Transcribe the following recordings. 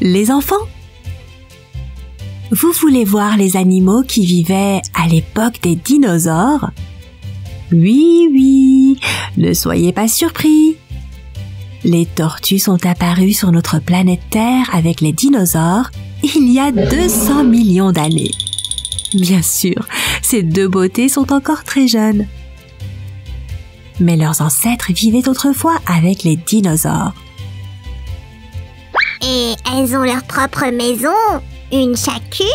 les enfants. Vous voulez voir les animaux qui vivaient à l'époque des dinosaures? Oui, oui, ne soyez pas surpris. Les tortues sont apparues sur notre planète Terre avec les dinosaures il y a 200 millions d'années. Bien sûr, ces deux beautés sont encore très jeunes. Mais leurs ancêtres vivaient autrefois avec les dinosaures. Et elles ont leur propre maison, une chacune?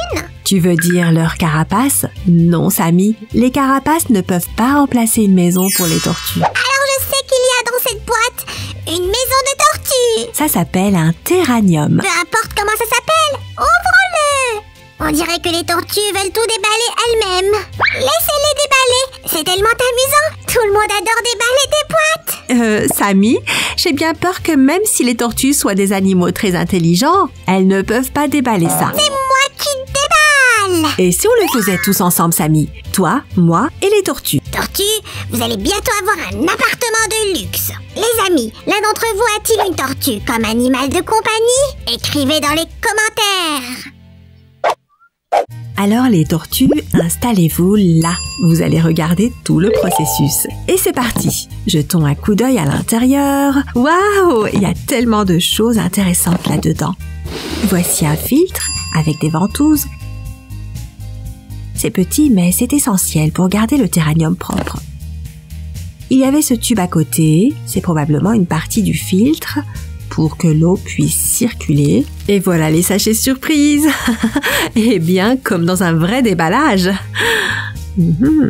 Tu veux dire leur carapace? Non, Samy, les carapaces ne peuvent pas remplacer une maison pour les tortues. Alors je sais qu'il y a dans cette boîte une maison de tortues. Ça s'appelle un terranium. Peu importe comment ça s'appelle, ouvre-le. On dirait que les tortues veulent tout déballer elles-mêmes. Laissez-les déballer, c'est tellement amusant. Tout le monde adore déballer des boîtes. Samy, j'ai bien peur que même si les tortues soient des animaux très intelligents, elles ne peuvent pas déballer ça. C'est moi qui déballe. Et si on le faisait tous ensemble, Samy? Toi, moi et les tortues. Tortues, vous allez bientôt avoir un appartement de luxe. Les amis, l'un d'entre vous a-t-il une tortue comme animal de compagnie? Écrivez dans les commentaires. Alors les tortues, installez-vous là. Vous allez regarder tout le processus. Et c'est parti. Jetons un coup d'œil à l'intérieur. Waouh, il y a tellement de choses intéressantes là-dedans. Voici un filtre avec des ventouses. C'est petit, mais c'est essentiel pour garder le terranium propre. Il y avait ce tube à côté. C'est probablement une partie du filtre pour que l'eau puisse circuler. Et voilà les sachets surprises. Eh bien, comme dans un vrai déballage.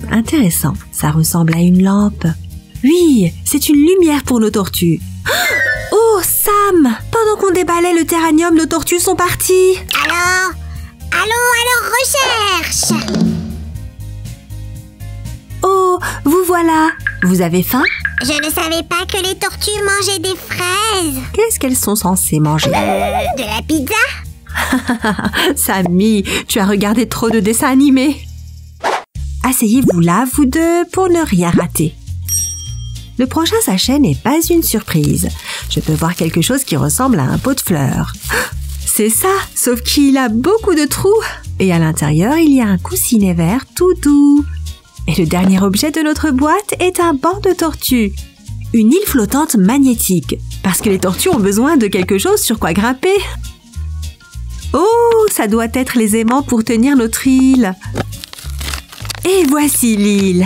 Intéressant. Ça ressemble à une lampe. Oui, c'est une lumière pour nos tortues. Oh, Sam! Pendant qu'on déballait le terranium, nos tortues sont parties. Alors, recherche. Oh, vous voilà. Vous avez faim? Je ne savais pas que les tortues mangeaient des fraises. Qu'est-ce qu'elles sont censées manger? De la pizza? Samy, tu as regardé trop de dessins animés. Asseyez-vous là, vous deux, pour ne rien rater. Le prochain sachet n'est pas une surprise. Je peux voir quelque chose qui ressemble à un pot de fleurs. C'est ça, sauf qu'il a beaucoup de trous. Et à l'intérieur, il y a un coussinet vert tout doux. Et le dernier objet de notre boîte est un banc de tortue. Une île flottante magnétique, parce que les tortues ont besoin de quelque chose sur quoi grimper. Oh, ça doit être les aimants pour tenir notre île. Et voici l'île.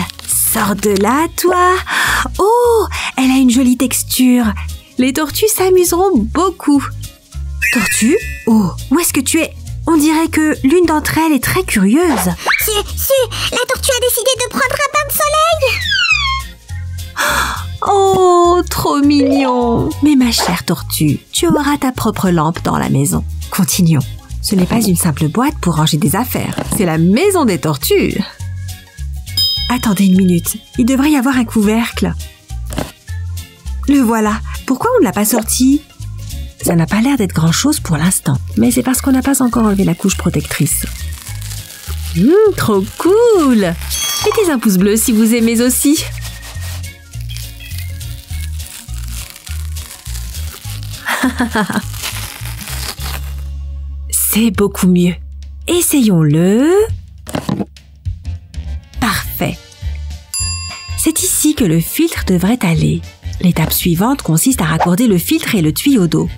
Sors de là, toi. Oh, elle a une jolie texture. Les tortues s'amuseront beaucoup. Tortue? Oh, où est-ce que tu es? On dirait que l'une d'entre elles est très curieuse. La tortue a décidé de prendre un bain de soleil. Oh, trop mignon. Mais ma chère tortue, tu auras ta propre lampe dans la maison. Continuons. Ce n'est pas une simple boîte pour ranger des affaires. C'est la maison des tortues. Attendez une minute. Il devrait y avoir un couvercle. Le voilà. Pourquoi on ne l'a pas sorti? Ça n'a pas l'air d'être grand-chose pour l'instant. Mais c'est parce qu'on n'a pas encore enlevé la couche protectrice. Trop cool! Mettez un pouce bleu si vous aimez aussi. C'est beaucoup mieux. Essayons-le. Parfait. C'est ici que le filtre devrait aller. L'étape suivante consiste à raccorder le filtre et le tuyau d'eau.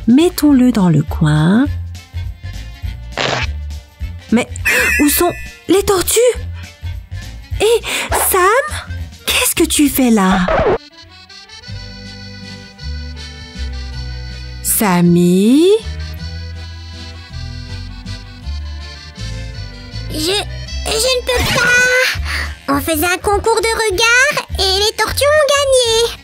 Mettons-le dans le coin. Mais où sont les tortues? Hé, Sam? Qu'est-ce que tu fais là? Sammy? Je ne peux pas. On faisait un concours de regard et les tortues ont gagné.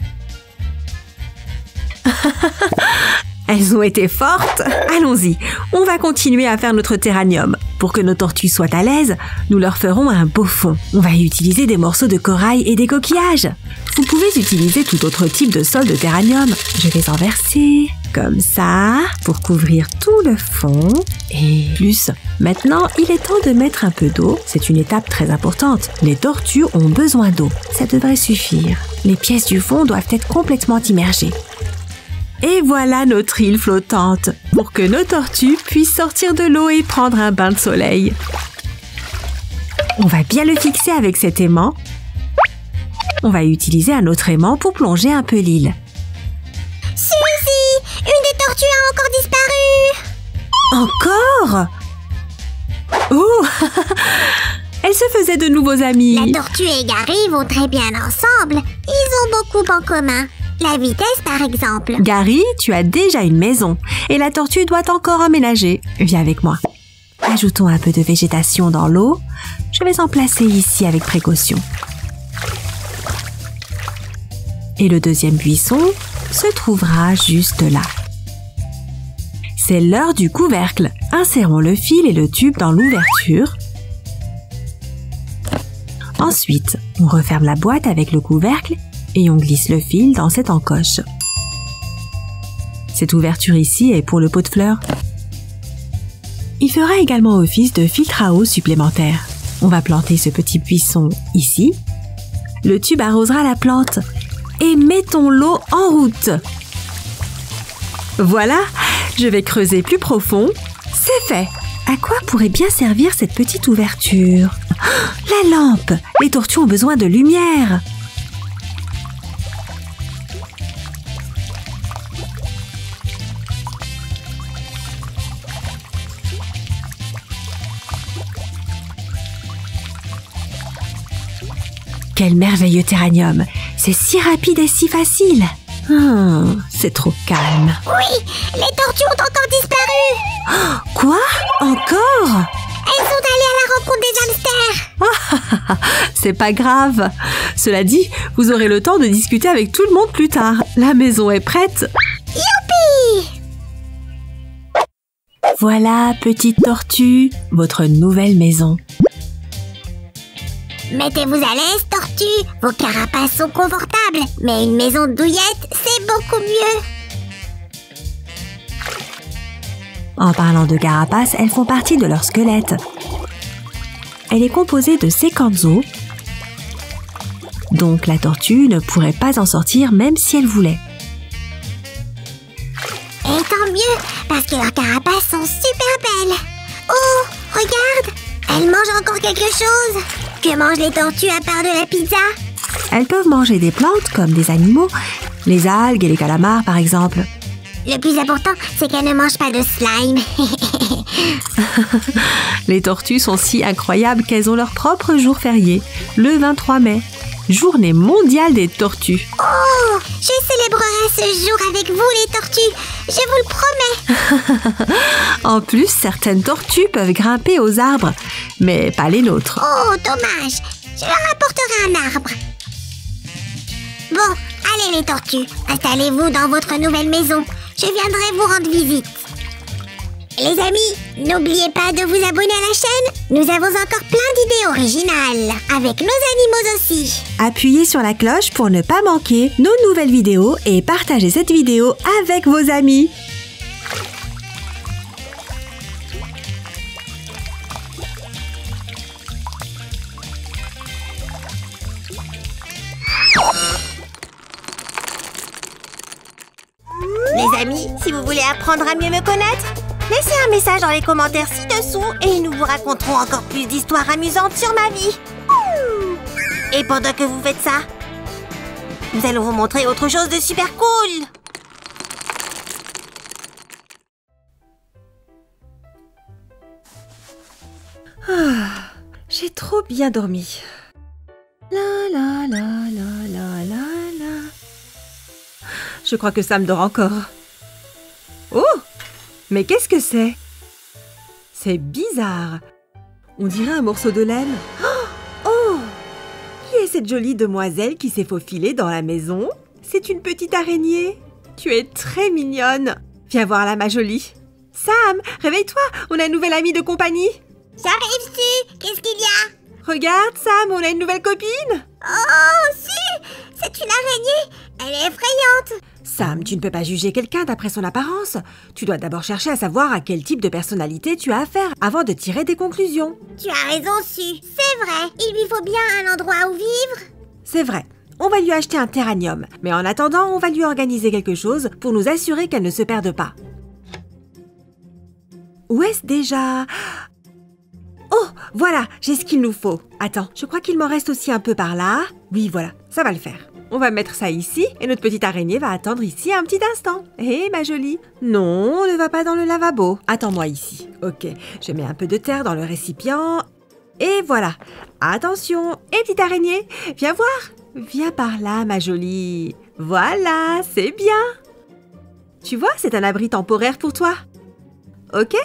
Elles ont été fortes. Allons-y, on va continuer à faire notre terranium. Pour que nos tortues soient à l'aise, nous leur ferons un beau fond. On va y utiliser des morceaux de corail et des coquillages. Vous pouvez utiliser tout autre type de sol de terranium. Je vais en verser comme ça pour couvrir tout le fond. Et plus, maintenant, il est temps de mettre un peu d'eau. C'est une étape très importante. Les tortues ont besoin d'eau. Ça devrait suffire. Les pièces du fond doivent être complètement immergées. Et voilà notre île flottante, pour que nos tortues puissent sortir de l'eau et prendre un bain de soleil. On va bien le fixer avec cet aimant. On va utiliser un autre aimant pour plonger un peu l'île. Suzy, une des tortues a encore disparu. Encore? Oh! Elle se faisait de nouveaux amis. La tortue et Gary vont très bien ensemble. Ils ont beaucoup en commun. La vitesse, par exemple. Gary, tu as déjà une maison et la tortue doit encore emménager. Viens avec moi. Ajoutons un peu de végétation dans l'eau. Je vais en placer ici avec précaution. Et le deuxième buisson se trouvera juste là. C'est l'heure du couvercle. Insérons le fil et le tube dans l'ouverture. Ensuite, on referme la boîte avec le couvercle et on glisse le fil dans cette encoche. Cette ouverture ici est pour le pot de fleurs. Il fera également office de filtre à eau supplémentaire. On va planter ce petit buisson ici. Le tube arrosera la plante et mettons l'eau en route. Voilà, je vais creuser plus profond. C'est fait. À quoi pourrait bien servir cette petite ouverture? La lampe! Les tortues ont besoin de lumière. Quel merveilleux terranium! C'est si rapide et si facile. C'est trop calme. Oui, les tortues ont encore disparu. Quoi? Encore? Elles sont allées à la rencontre des hamsters. C'est pas grave. Cela dit, vous aurez le temps de discuter avec tout le monde plus tard. La maison est prête. Youpi! Voilà, petite tortue, votre nouvelle maison. Mettez-vous à l'aise, tortue. Vos carapaces sont confortables. Mais une maison douillette, c'est beaucoup mieux. En parlant de carapaces, elles font partie de leur squelette. Elle est composée de séquentes os, donc la tortue ne pourrait pas en sortir même si elle voulait. Et tant mieux, parce que leurs carapaces sont super belles. Oh, regarde, elles mangent encore quelque chose. Que mangent les tortues à part de la pizza? Elles peuvent manger des plantes comme des animaux, les algues et les calamars par exemple. Le plus important, c'est qu'elles ne mangent pas de slime. Les tortues sont si incroyables qu'elles ont leur propre jour férié, le 23 mai, journée mondiale des tortues. Oh, je célébrerai ce jour avec vous les tortues, je vous le promets. En plus, certaines tortues peuvent grimper aux arbres, mais pas les nôtres. Oh, dommage, je leur apporterai un arbre. Bon, allez les tortues, installez-vous dans votre nouvelle maison. Je viendrai vous rendre visite. Les amis, n'oubliez pas de vous abonner à la chaîne. Nous avons encore plein d'idées originales, avec nos animaux aussi. Appuyez sur la cloche pour ne pas manquer nos nouvelles vidéos et partagez cette vidéo avec vos amis. Les amis, si vous voulez apprendre à mieux me connaître, laissez un message dans les commentaires ci-dessous et nous vous raconterons encore plus d'histoires amusantes sur ma vie. Et pendant que vous faites ça, nous allons vous montrer autre chose de super cool. J'ai trop bien dormi. La la la la la la la. Je crois que Sam dort encore. Oh! Mais qu'est-ce que c'est? C'est bizarre. On dirait un morceau de laine. Oh! Qui est cette jolie demoiselle qui s'est faufilée dans la maison? C'est une petite araignée. Tu es très mignonne. Viens voir là, ma jolie. Sam, réveille-toi, on a une nouvelle amie de compagnie. J'arrive, Su. Qu'est-ce qu'il y a? Regarde, Sam, on a une nouvelle copine. Oh, Su! C'est une araignée. Elle est effrayante. Sam, tu ne peux pas juger quelqu'un d'après son apparence. Tu dois d'abord chercher à savoir à quel type de personnalité tu as affaire avant de tirer des conclusions. Tu as raison, Su. C'est vrai. Il lui faut bien un endroit où vivre. C'est vrai. on va lui acheter un terranium. Mais en attendant, on va lui organiser quelque chose pour nous assurer qu'elle ne se perde pas. Où est-ce déjà? Oh, voilà, j'ai ce qu'il nous faut. Attends, je crois qu'il m'en reste aussi un peu par là. Oui, voilà, ça va le faire. On va mettre ça ici et notre petite araignée va attendre ici un petit instant. Hé, ma jolie. Non, ne va pas dans le lavabo. Attends-moi ici. Ok, je mets un peu de terre dans le récipient. Et voilà. Attention. Et petite araignée, viens voir. Viens par là, ma jolie. Voilà, c'est bien. Tu vois, c'est un abri temporaire pour toi. Ok?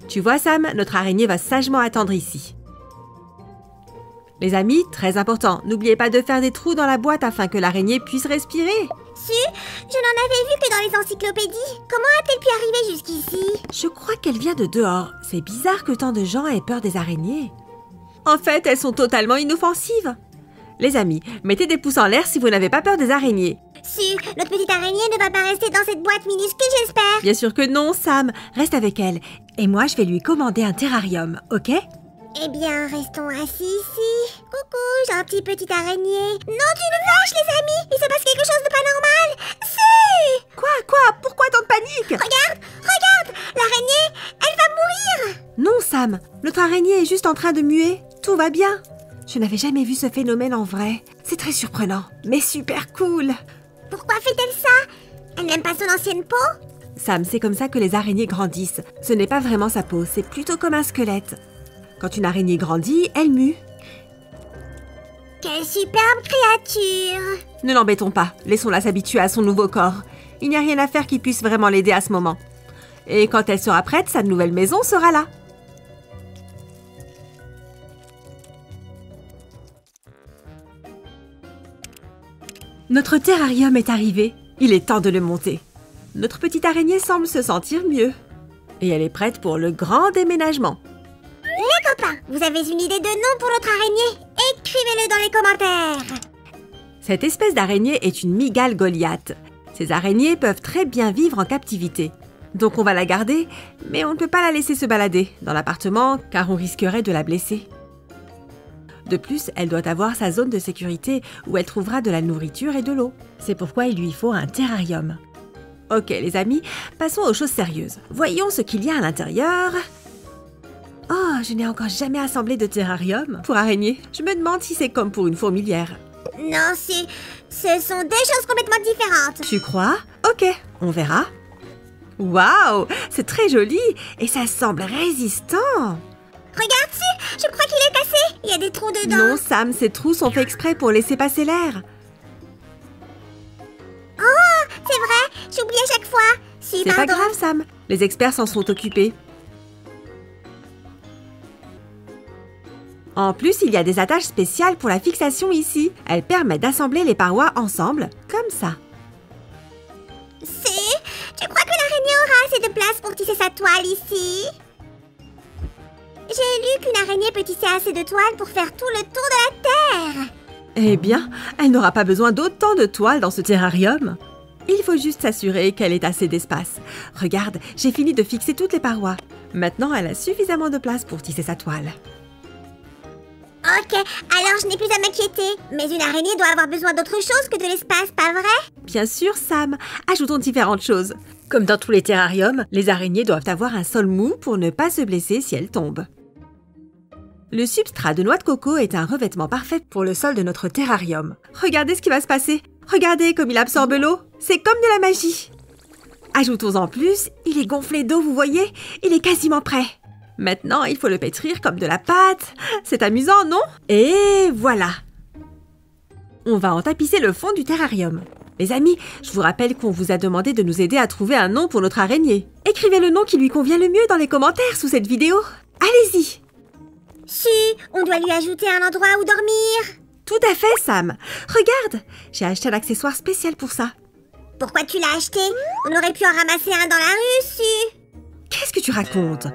Tu vois, Sam, notre araignée va sagement attendre ici. Les amis, très important, n'oubliez pas de faire des trous dans la boîte afin que l'araignée puisse respirer. Si, je n'en avais vu que dans les encyclopédies. Comment a-t-elle pu arriver jusqu'ici? Je crois qu'elle vient de dehors. C'est bizarre que tant de gens aient peur des araignées. En fait, elles sont totalement inoffensives. Les amis, mettez des pouces en l'air si vous n'avez pas peur des araignées. Si, notre petite araignée ne va pas rester dans cette boîte minuscule, j'espère. Bien sûr que non, Sam. Reste avec elle. Et moi, je vais lui commander un terrarium, ok? Eh bien, restons assis ici. Coucou, gentille petite araignée. Non, d'une vache, les amis. Il se passe quelque chose de pas normal. Si! Quoi? Pourquoi tant de panique? Regarde, l'araignée, elle va mourir. Non, Sam. Notre araignée est juste en train de muer. Tout va bien. Je n'avais jamais vu ce phénomène en vrai. C'est très surprenant, mais super cool. Pourquoi fait-elle ça? Elle n'aime pas son ancienne peau? Sam, c'est comme ça que les araignées grandissent. Ce n'est pas vraiment sa peau, c'est plutôt comme un squelette. Quand une araignée grandit, elle mue. Quelle superbe créature! Ne l'embêtons pas, laissons-la s'habituer à son nouveau corps. Il n'y a rien à faire qui puisse vraiment l'aider à ce moment. Et quand elle sera prête, sa nouvelle maison sera là. Notre terrarium est arrivé. Il est temps de le monter. Notre petite araignée semble se sentir mieux. Et elle est prête pour le grand déménagement. Les copains, vous avez une idée de nom pour notre araignée? Écrivez-le dans les commentaires. Cette espèce d'araignée est une mygale Goliath. Ces araignées peuvent très bien vivre en captivité. Donc on va la garder, mais on ne peut pas la laisser se balader dans l'appartement car on risquerait de la blesser. De plus, elle doit avoir sa zone de sécurité où elle trouvera de la nourriture et de l'eau. C'est pourquoi il lui faut un terrarium. Ok les amis, passons aux choses sérieuses. Voyons ce qu'il y a à l'intérieur. Oh, je n'ai encore jamais assemblé de terrarium pour araignée. Je me demande si c'est comme pour une fourmilière. Non, ce sont deux choses complètement différentes. Tu crois? Ok, on verra. Waouh, c'est très joli et ça semble résistant. Regarde-tu, je crois qu'il est cassé. Il y a des trous dedans. Non, Sam, ces trous sont faits exprès pour laisser passer l'air. Oh, c'est vrai, j'oublie à chaque fois. Si, c'est pas grave, Sam. Les experts s'en sont occupés. En plus, il y a des attaches spéciales pour la fixation ici. Elles permettent d'assembler les parois ensemble, comme ça. Si, tu crois que l'araignée aura assez de place pour tisser sa toile ici? J'ai lu qu'une araignée peut tisser assez de toile pour faire tout le tour de la Terre. Eh bien, elle n'aura pas besoin d'autant de toile dans ce terrarium. Il faut juste s'assurer qu'elle ait assez d'espace. Regarde, j'ai fini de fixer toutes les parois. Maintenant, elle a suffisamment de place pour tisser sa toile. Ok, alors je n'ai plus à m'inquiéter. Mais une araignée doit avoir besoin d'autre chose que de l'espace, pas vrai? Bien sûr, Sam. Ajoutons différentes choses. Comme dans tous les terrariums, les araignées doivent avoir un sol mou pour ne pas se blesser si elles tombent. Le substrat de noix de coco est un revêtement parfait pour le sol de notre terrarium. Regardez ce qui va se passer. Regardez comme il absorbe l'eau. C'est comme de la magie. Ajoutons en plus, il est gonflé d'eau, vous voyez? Il est quasiment prêt. Maintenant, il faut le pétrir comme de la pâte. C'est amusant, non? Et voilà. On va en tapisser le fond du terrarium. Les amis, je vous rappelle qu'on vous a demandé de nous aider à trouver un nom pour notre araignée. Écrivez le nom qui lui convient le mieux dans les commentaires sous cette vidéo. Allez-y! Si, on doit lui ajouter un endroit où dormir. Tout à fait, Sam. Regarde, j'ai acheté un accessoire spécial pour ça. Pourquoi tu l'as acheté? On aurait pu en ramasser un dans la rue, si. Qu'est-ce que tu racontes?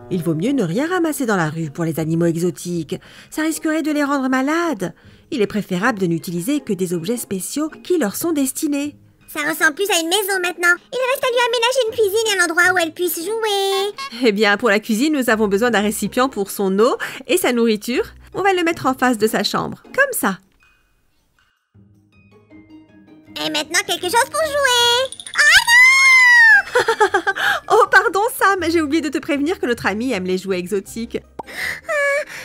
Il vaut mieux ne rien ramasser dans la rue pour les animaux exotiques. Ça risquerait de les rendre malades. Il est préférable de n'utiliser que des objets spéciaux qui leur sont destinés. Ça ressemble plus à une maison maintenant. Il reste à lui aménager une cuisine et un endroit où elle puisse jouer. Eh bien, pour la cuisine, nous avons besoin d'un récipient pour son eau et sa nourriture. On va le mettre en face de sa chambre, comme ça. Et maintenant, quelque chose pour jouer. Oh, pardon, Sam, j'ai oublié de te prévenir que notre ami aime les jouets exotiques.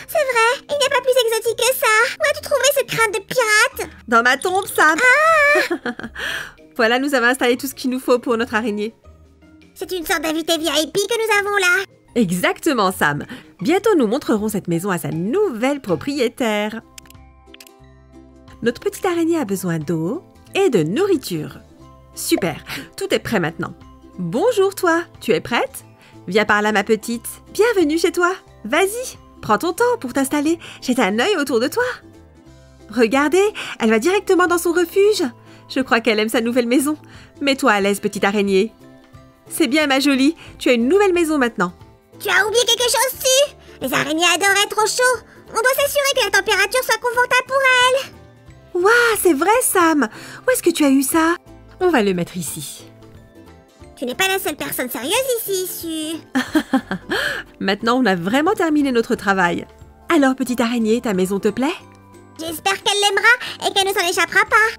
C'est vrai, il n'y a pas plus exotique que ça. Où as-tu trouvé ce crâne de pirate? Dans ma tombe, Sam. Voilà, nous avons installé tout ce qu'il nous faut pour notre araignée. C'est une sorte d'invité VIP que nous avons là. Exactement, Sam. Bientôt, nous montrerons cette maison à sa nouvelle propriétaire. Notre petite araignée a besoin d'eau et de nourriture. Super, tout est prêt maintenant. Bonjour toi, tu es prête? Viens par là ma petite, bienvenue chez toi. Vas-y, prends ton temps pour t'installer, jette un œil autour de toi. Regardez, elle va directement dans son refuge. Je crois qu'elle aime sa nouvelle maison. Mets-toi à l'aise petite araignée. C'est bien ma jolie, tu as une nouvelle maison maintenant. Tu as oublié quelque chose, tu? Les araignées adorent être au chaud. On doit s'assurer que la température soit confortable pour elles. Waouh, c'est vrai Sam. Où est-ce que tu as eu ça? On va le mettre ici. Tu n'es pas la seule personne sérieuse ici, Su. Maintenant, on a vraiment terminé notre travail. Alors, petite araignée, ta maison te plaît? J'espère qu'elle l'aimera et qu'elle ne s'en échappera pas.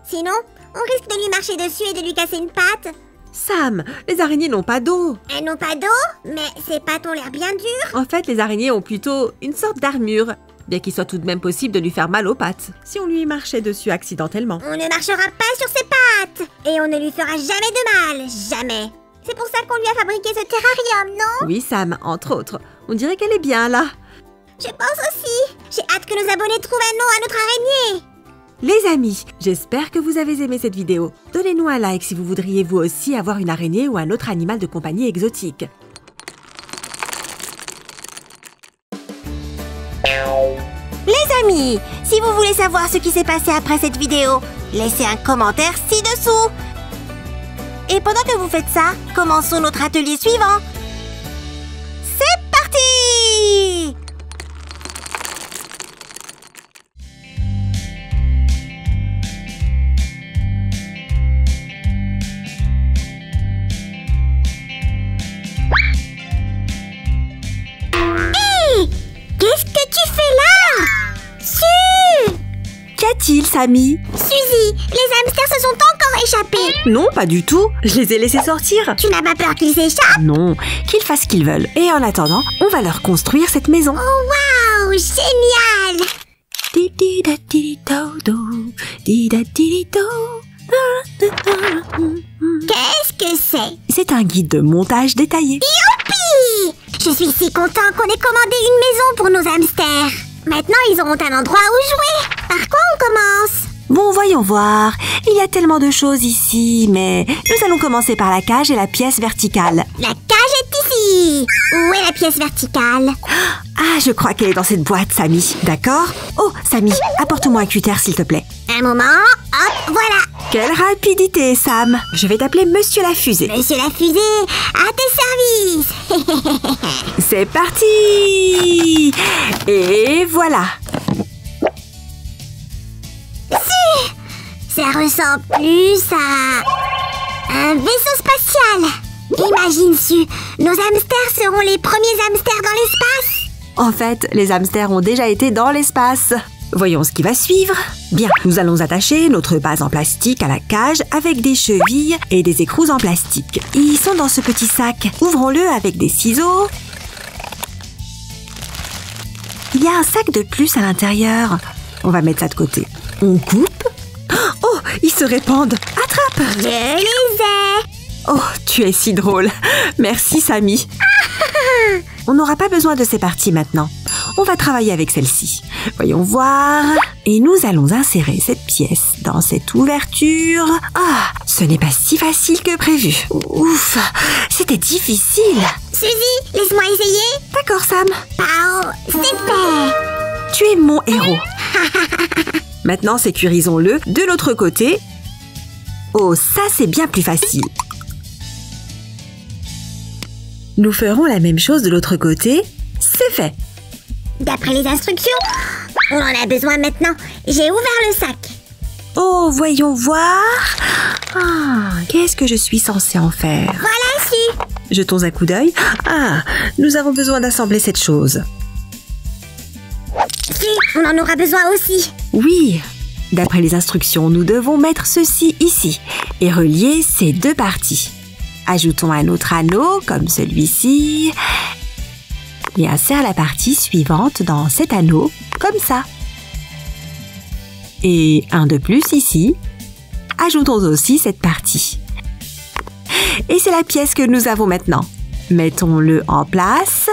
Sinon, on risque de lui marcher dessus et de lui casser une patte. Sam, les araignées n'ont pas d'eau. Elles n'ont pas d'eau, mais ces pattes ont l'air bien dures. En fait, les araignées ont plutôt une sorte d'armure, bien qu'il soit tout de même possible de lui faire mal aux pattes, si on lui marchait dessus accidentellement. On ne marchera pas sur ses pattes et on ne lui fera jamais de mal, jamais. C'est pour ça qu'on lui a fabriqué ce terrarium, non? Oui, Sam, entre autres. On dirait qu'elle est bien là. Je pense aussi. J'ai hâte que nos abonnés trouvent un nom à notre araignée. Les amis, j'espère que vous avez aimé cette vidéo. Donnez-nous un like si vous voudriez vous aussi avoir une araignée ou un autre animal de compagnie exotique. Les amis, si vous voulez savoir ce qui s'est passé après cette vidéo, laissez un commentaire ci-dessous. Et pendant que vous faites ça, commençons notre atelier suivant. C'est parti! Qu'est-ce que tu fais là? Su! Qu'y a-t-il, Samy? Suzy, les hamsters se sont encore échappés. Non, pas du tout. Je les ai laissés sortir. Tu n'as pas peur qu'ils s'échappent? Non, qu'ils fassent ce qu'ils veulent. Et en attendant, on va leur construire cette maison. Oh waouh, génial! Qu'est-ce que c'est? C'est un guide de montage détaillé. Youpi! Je suis si content qu'on ait commandé une maison pour nos hamsters. Maintenant, ils auront un endroit où jouer. Par quoi on commence? Bon, voyons voir. Il y a tellement de choses ici, mais nous allons commencer par la cage et la pièce verticale. La cage est ici. Où est la pièce verticale? Ah, je crois qu'elle est dans cette boîte, Samy. D'accord? Oh, Samy, apporte-moi un cutter, s'il te plaît. Un moment. Hop, voilà. Quelle rapidité, Sam! Je vais t'appeler Monsieur la Fusée. Monsieur la Fusée, à tes services. C'est parti! Et voilà. Ça ressemble plus à un vaisseau spatial. Imagine, Su, nos hamsters seront les premiers hamsters dans l'espace. En fait, les hamsters ont déjà été dans l'espace. Voyons ce qui va suivre. Bien, nous allons attacher notre base en plastique à la cage avec des chevilles et des écrous en plastique. Ils sont dans ce petit sac. Ouvrons-le avec des ciseaux. Il y a un sac de plus à l'intérieur. On va mettre ça de côté. On coupe. Oh, ils se répandent. Attrape! Je les ai. Oh, tu es si drôle. Merci, Samy. On n'aura pas besoin de ces parties maintenant. On va travailler avec celle-ci. Voyons voir. Et nous allons insérer cette pièce dans cette ouverture. Ah, ce n'est pas si facile que prévu. Ouf, c'était difficile. Suzy, laisse-moi essayer. D'accord, Sam. Pao, c'est fait. Tu es mon héros. Maintenant, sécurisons-le de l'autre côté. Oh, ça, c'est bien plus facile. Nous ferons la même chose de l'autre côté. C'est fait. D'après les instructions, on en a besoin maintenant. J'ai ouvert le sac. Oh, voyons voir. Ah, qu'est-ce que je suis censée en faire? Voilà, Su. Jetons un coup d'œil. Ah, nous avons besoin d'assembler cette chose. Su, on en aura besoin aussi. Oui. D'après les instructions, nous devons mettre ceci ici et relier ces deux parties. Ajoutons un autre anneau, comme celui-ci, et insère la partie suivante dans cet anneau, comme ça. Et un de plus ici. Ajoutons aussi cette partie. Et c'est la pièce que nous avons maintenant. Mettons-le en place.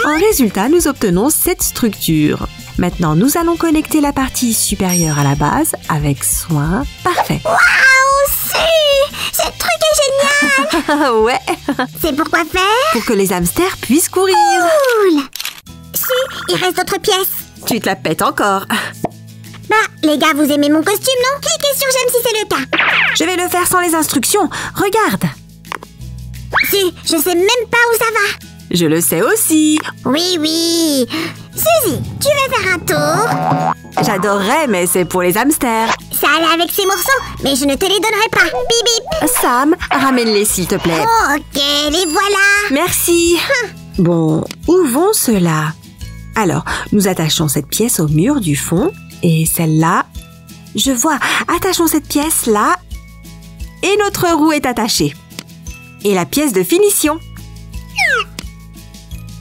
En résultat, nous obtenons cette structure. Maintenant, nous allons connecter la partie supérieure à la base avec soin. Parfait. Waouh, Su! Ce truc est génial! Ouais. C'est pour quoi faire? Pour que les hamsters puissent courir. Cool! Su, il reste d'autres pièces. Tu te la pètes encore. Bah, les gars, vous aimez mon costume, non? Cliquez sur j'aime si c'est le cas. Je vais le faire sans les instructions. Regarde. Su, je sais même pas où ça va. Je le sais aussi. Oui. Suzy, tu veux faire un tour? J'adorerais, mais c'est pour les hamsters. Ça allait avec ces morceaux, mais je ne te les donnerai pas. Bip bip. Sam, ramène-les s'il te plaît. Oh, ok, les voilà. Merci. Bon, où vont ceux-là? Alors, nous attachons cette pièce au mur du fond et celle-là. Je vois, attachons cette pièce là et notre roue est attachée. Et la pièce de finition.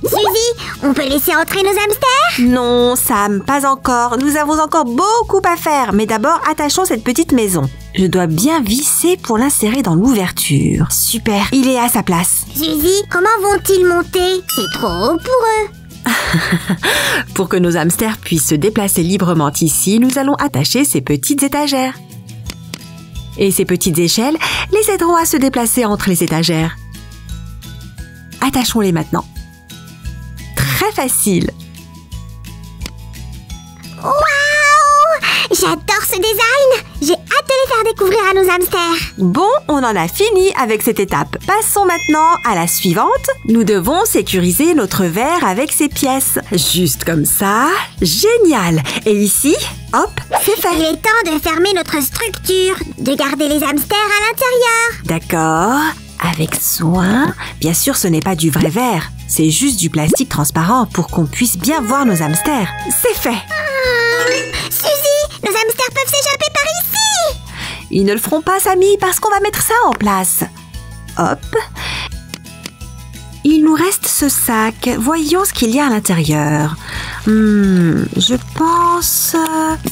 Suzy, on peut laisser entrer nos hamsters? Non, Sam, pas encore. Nous avons encore beaucoup à faire. Mais d'abord, attachons cette petite maison. Je dois bien visser pour l'insérer dans l'ouverture. Super, il est à sa place. Suzy, comment vont-ils monter? C'est trop haut pour eux. Pour que nos hamsters puissent se déplacer librement ici, nous allons attacher ces petites étagères. Et ces petites échelles les aideront à se déplacer entre les étagères. Attachons-les maintenant. Très facile. Waouh! J'adore ce design! J'ai hâte de les faire découvrir à nos hamsters. Bon, on en a fini avec cette étape. Passons maintenant à la suivante. Nous devons sécuriser notre verre avec ces pièces. Juste comme ça. Génial! Et ici, hop, c'est fait. Il est temps de fermer notre structure, de garder les hamsters à l'intérieur. D'accord. Avec soin. Bien sûr, ce n'est pas du vrai verre. C'est juste du plastique transparent pour qu'on puisse bien voir nos hamsters. C'est fait. Suzy, nos hamsters peuvent s'échapper par ici. Ils ne le feront pas, Samy, parce qu'on va mettre ça en place. Hop. Il nous reste ce sac. Voyons ce qu'il y a à l'intérieur. Je pense...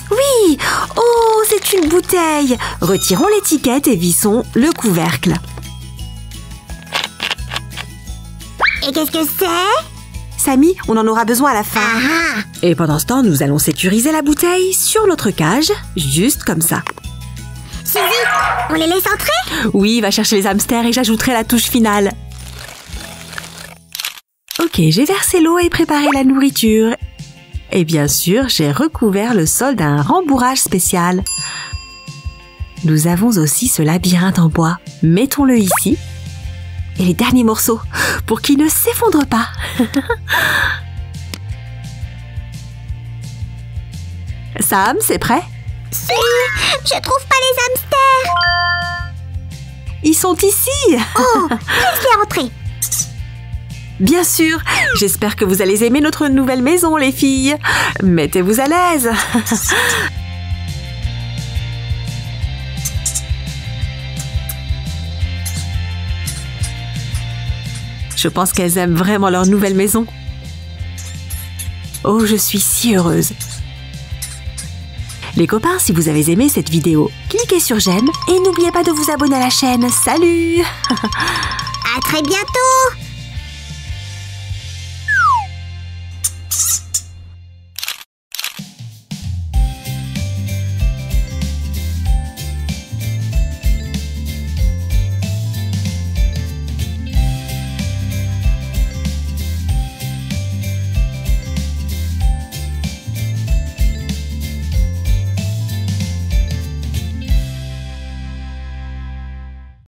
Oui! Oh, c'est une bouteille. Retirons l'étiquette et vissons le couvercle. Et qu'est-ce que c'est? Samy, on en aura besoin à la fin. Ah! Et pendant ce temps, nous allons sécuriser la bouteille sur notre cage, juste comme ça. Suzy, on les laisse entrer? Oui, va chercher les hamsters et j'ajouterai la touche finale. Ok, j'ai versé l'eau et préparé la nourriture. Et bien sûr, j'ai recouvert le sol d'un rembourrage spécial. Nous avons aussi ce labyrinthe en bois. Mettons-le ici. Et les derniers morceaux, pour qu'ils ne s'effondrent pas. Sam, c'est prêt? Si, je trouve pas les hamsters. Ils sont ici. Oh, laisse-les entrer. Bien sûr, j'espère que vous allez aimer notre nouvelle maison, les filles. Mettez-vous à l'aise. Je pense qu'elles aiment vraiment leur nouvelle maison. Oh, je suis si heureuse. Les copains, si vous avez aimé cette vidéo, cliquez sur j'aime et n'oubliez pas de vous abonner à la chaîne. Salut! À très bientôt!